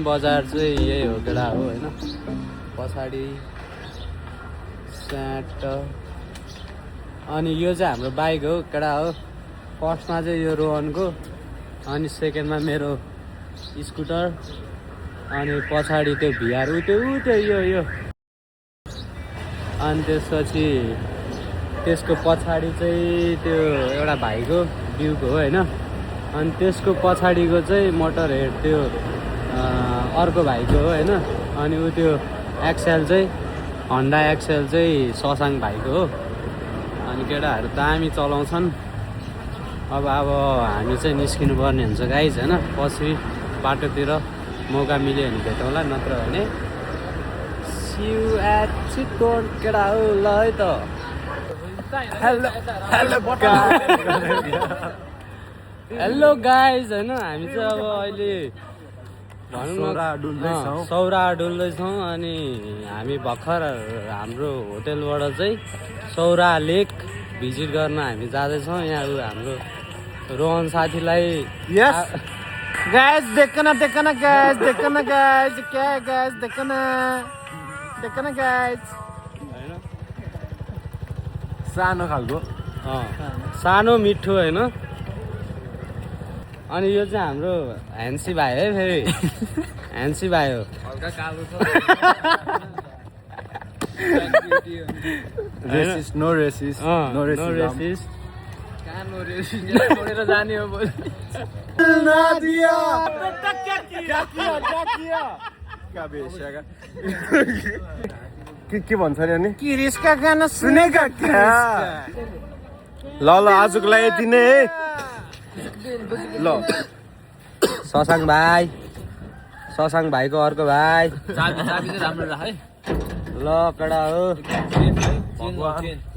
बजार चाहिँ यही हो केटा हो होइन। पछाडि स्याट अनि यो चाहिँ हाम्रो बाइक हो केटा हो। फर्स्टमा चाहिँ यो रोहनको अनि सेकेन्डमा मेरो स्कुटर अनि पछाडि त्यो भिआर त्यो यो अनि त्यसपछि त्यसको पछाडि चाहिँ त्यो एउटा भाइको बिउको हो होइन। अनि त्यसको पछाडिको चाहिँ मोटर हेड त्यो अर्को भाइको हो होइन। अनि ऊ त्यो एक्सएल चाहिँ हन्डा एक्सएल चाहिँ ससाङ भाइको हो। अनि केटाहरू दामी चलाउँछन्। अब हामी चाहिँ निस्किनु पर्ने हुन्छ गाइज होइन। पछि बाटोतिर मौका मिल्यो भने भेटौँला, नत्र भने सियु एट चितवन केटा हो। ल है त हेलो गाइज होइन। हामी चाहिँ अब अहिले भनौँ न सौरा डुल्दैछौँ। अनि हामी भर्खर हाम्रो होटेलबाट चाहिँ सौरा लेक भिजिट गर्न हामी जाँदैछौँ। यहाँ हाम्रो रोहन साथीलाई गाइस देखन गाइस क्या गाइस देखन गाइस होइन। सानो खालको सानो मिठो होइन। अनि यो चाहिँ हाम्रो ह्यान्सी भाइ है। फेरि ह्यान्सी भाइ हो। हल्का कालो छ। Racist no racist no racist कहाँ नो रेसिस्ट छोडेर जाने हो बोल। के भन्छ अरे अनि किरिसका गाना सुनेका क्या। ल आजको लागि यति नै है। ल ससाङ भाइको अर्को भाइ चाबी चाहिँ राम्रो राख है। ल कडा हो।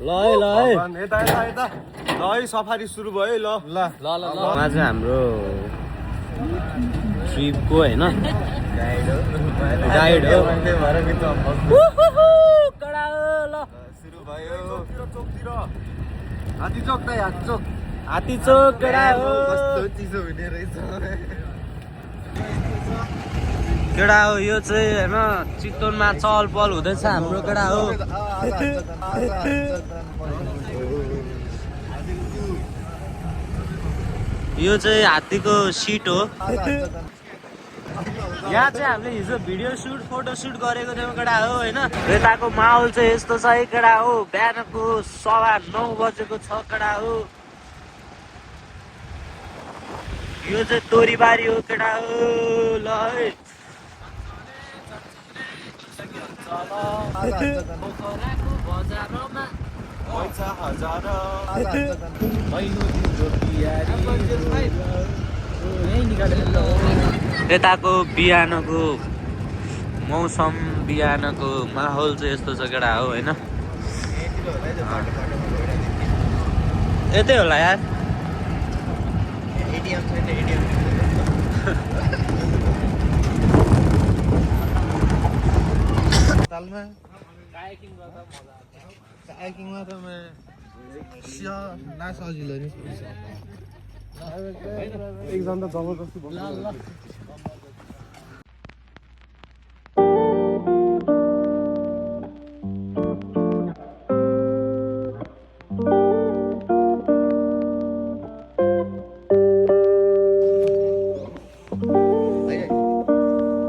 ल है यता ल है सफारी सुरु भयो ल ल उहाँ चाहिँ हाम्रो ट्रिपको होइन गाइड हो। कडा हो। ल सुरु भयो चोकतिर हात्ती चोक हात्ती चोक कडा हो। कस्तो चिसो हुने रहेछ केटा हो। यो चाहिँ होइन चितवनमा चहल पहल हुँदैछ हाम्रो केटा हो। यो चाहिँ हात्तीको सिट हो। यहाँ चाहिँ हामीले हिजो भिडियो सुट फोटो सुट गरेको थियौँ केटा हो होइन। यताको माहौल चाहिँ यस्तो छ है केटा हो। बिहानको 9:15 बजेको छ केटा हो। यो चाहिँ तोरीबारी हो केटा हो। ल है यताको बिहानको मौसम बिहानको माहौल चाहिँ यस्तो छ केटा हो होइन। यतै होला यार। कायाकिङमा त सजिलो नि एकदम त जबरजस्ती भयो।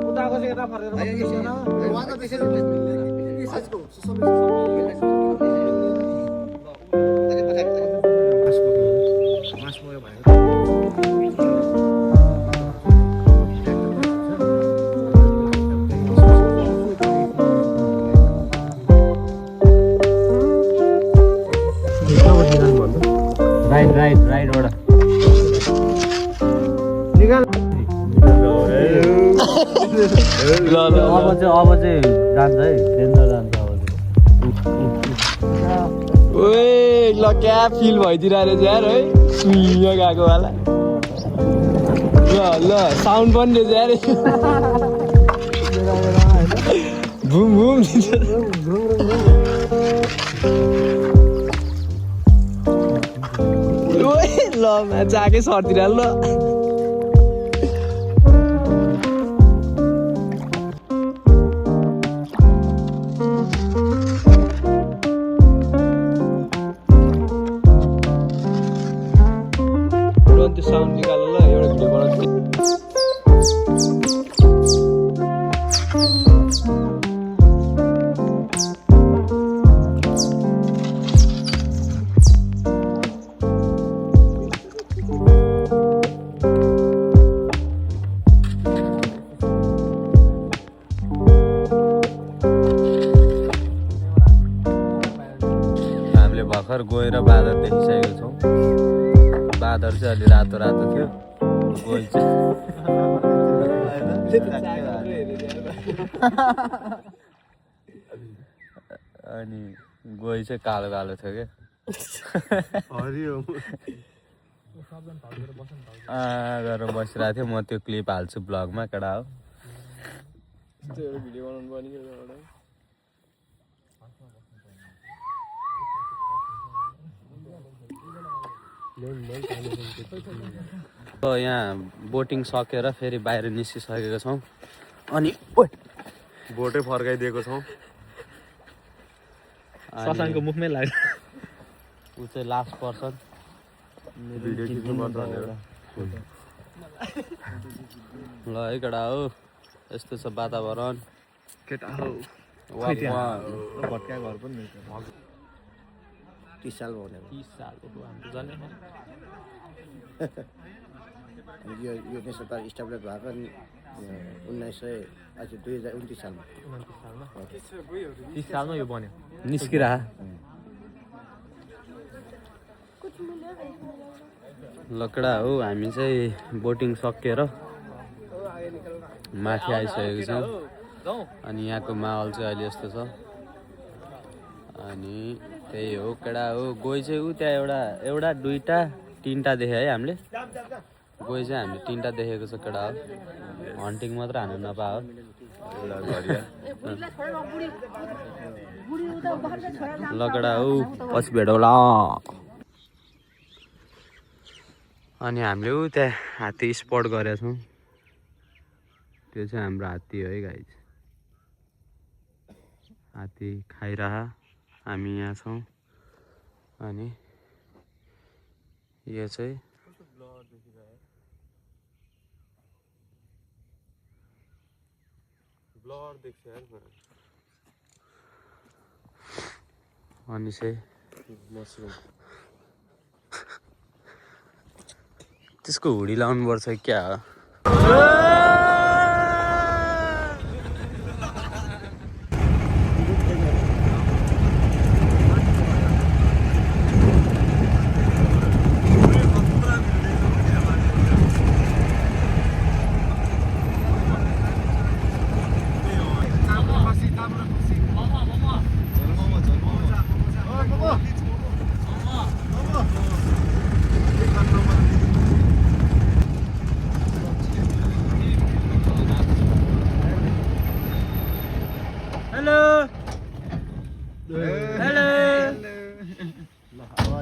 उताको चाहिँ यता फर्केर राइटबाट निकाल। अब चाहिँ जान्छ है। डेन्जर जान्छ अब चाहिँ। ओए ल क्या फिल भइदिरहेको रहेछ यार है। सुइँ गएको वाला। ल साउन्ड पनि रहेछ यार। भुम भुम ल जाके सर्दिरह ल। भर्खर गएर बाँदर देखिसकेको छौँ। बाँदर चाहिँ अलि रातो रातो थियो, गोही चाहिँ अनि गोही चाहिँ कालो कालो थियो क्या। हरियो गरेर बसिरहेको थियो। म त्यो क्लिप हाल्छु ब्लगमा, केटा हो। भिडियो बनाउनु पर्ने यहाँ बोटिङ सकेर फेरि बाहिर निस्किसकेको छौँ अनि बोटै फर्काइदिएको छौँ। ससाङको मुखमै लाग्यो। ऊ चाहिँ लास्ट पर्सन भिडियो खिच्नुपर्छ भनेर। ल है केटा हो, यस्तो छ वातावरण। केटा हो भट्का घर पनि 30 साल भयो 30 सालको हाम्रो जन्म यो नेसनल पार्क इस्टाब्लिस भएको 2029 सालमा 30 सालमा यो बन्यो। निस्किरह लकडा हो। हामी चाहिँ बोटिङ सकेर माथि आइसकेको छौँ अनि यहाँको माहौल चाहिँ अहिले यस्तो छ। अनि त्यही हो केटा हो। गोही चाहिँ ऊ त्यहाँ एउटा दुईवटा तिनवटा देख्यो है हामीले। गोही चाहिँ हामीले तिनवटा देखेको छ केटा हो। हन्टिङ मात्र हान्नु नपाओ। लकडा हो, पछि भेटौला। अनि हामीले ऊ त्यहाँ हात्ती स्पट गरेका छौँ। त्यो चाहिँ हाम्रो हात्ती हो है गाइज। हात्ती खाइरह, हामी यहाँ छौँ। अनि यो चाहिँ अनि चाहिँ त्यसको हुडी लाउनु पर्छ क्या हो।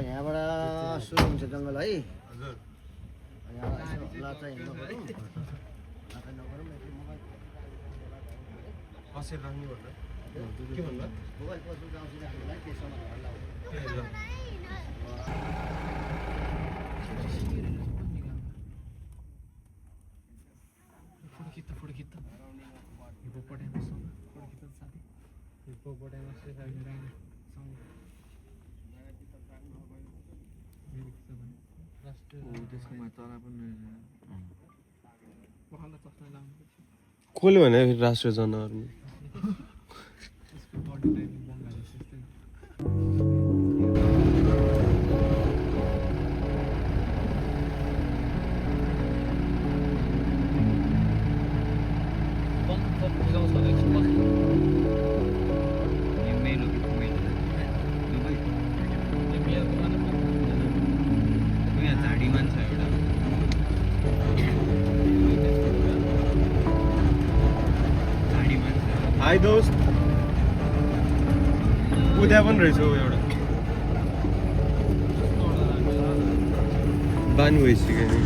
यहाँबाट सुरु हुन्छ जङ्गल है। कसले भने राष्ट्रिय जनावर? हाई दोस्त, उद्या पनि रहेछ एउटा बानी भइसक्यो नि।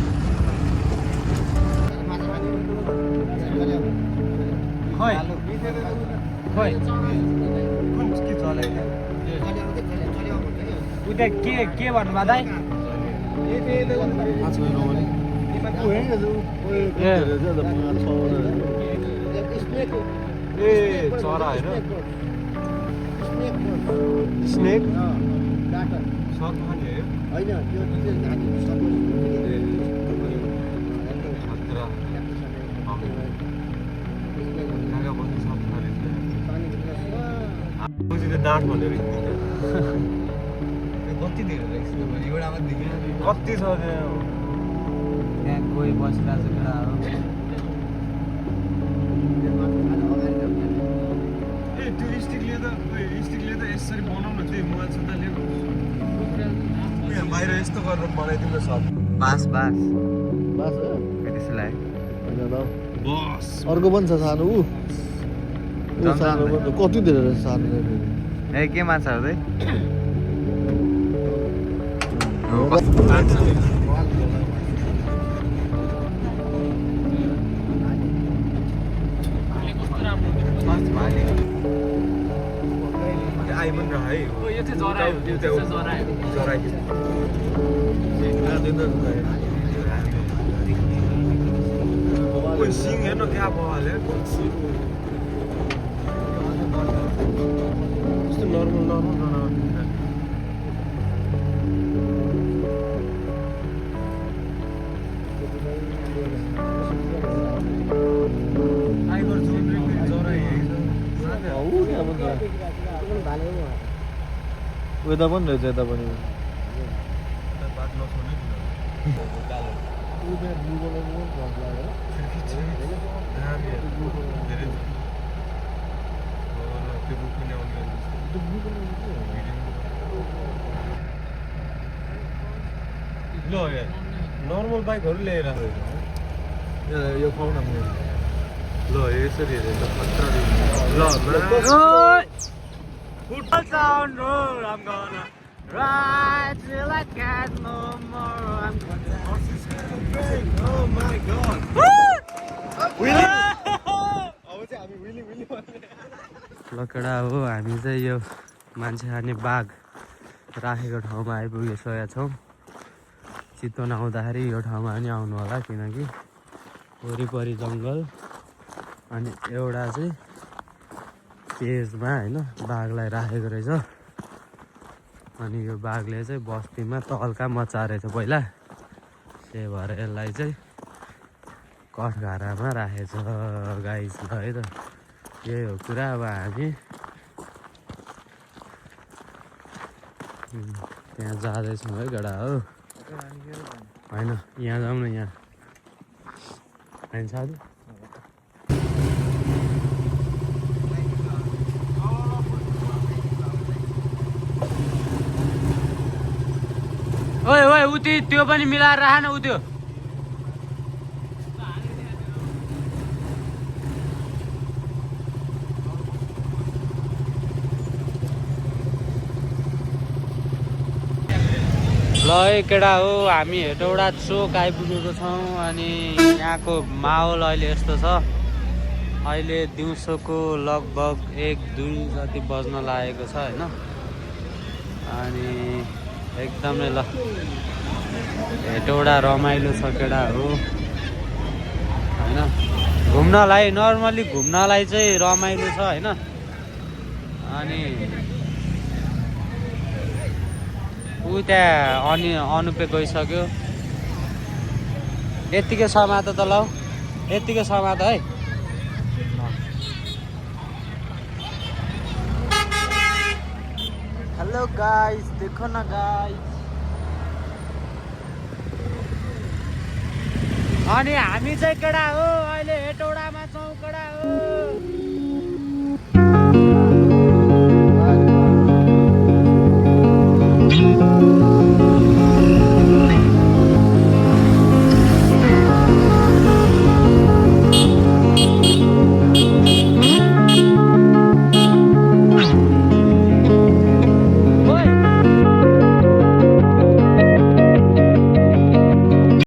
उता के भन्नुभयो दाइ? ए चरा होइन, स्नेक सर्प खाने हो। डाँट भनेर कति धेरै रहेछ एउटा मात्र देखिन कति छ त्यहाँ त्यहाँ कोही बसिरहेको छ केटा हो ए त्यो स्टिकले त यसरी बनाउन त्यही मोबाइल सुत्दा लिएको यहाँ बाहिर यस्तो गरेर बनाइदिनु सब बास बस हो? त्यसो लाग्यो होइन ल। बस अर्को पनि छ सानो ऊ सानो पनि कति धेरै रहेछ सानो ए के माछा हो चाहिँ आइ पनि रह है यो चाहिँ जरायो त्यो जरायो सिङ हेर्न क्या भयो यस्तो नर्मल यता पनि रहेछ यता पनि ल नर्मल बाइकहरू ल्याएर यो पाउन ल यसरी हेरेर ल Football down road, I'm gonna ride till I can't no more. I'm gonna. Oh my god Lakra हो हामी चाहिँ यो मान्छे खाने बाघ राखेको ठाउँमा आइपुगिसकेका छौँ चितवन आउँदाखेरि यो ठाउँमा पनि आउनु होला किनकि वरिपरि जङ्गल अनि एउटा चाहिँ पेजमा होइन बाघलाई राखेको रहेछ अनि यो बाघले चाहिँ बस्तीमा तल्का मचारेछ पहिला त्यही भएर यसलाई चाहिँ कठघारामा राखेछ गाइस ल है त यही हो कुरा अब हामी त्यहाँ जाँदैछौँ है गडा हो होइन यहाँ जाउँ न यहाँ होइन साथी ओए ओए उति त्यो पनि मिलाएर राख न उ त्यो ल है केटा हो हामी हेटौडा चोक आइपुगेको छौँ अनि यहाँको माहौल अहिले यस्तो छ अहिले दिउँसोको लगभग 1-2 जति बज्न लागेको छ होइन अनि एकदमै ल हेटौडा रमाइलो छ केटा हो होइन घुम्नलाई नर्मली घुम्नलाई चाहिँ रमाइलो छ होइन अनि ऊ त्यहाँ अनुपे गइसक्यो यत्तिकै समात त ल यत्तिकै समात है हेलो गाइस देखो न गाइस अनि हामी चाहिँ केटा हो अहिले हेटौडामा छौँ केटा हो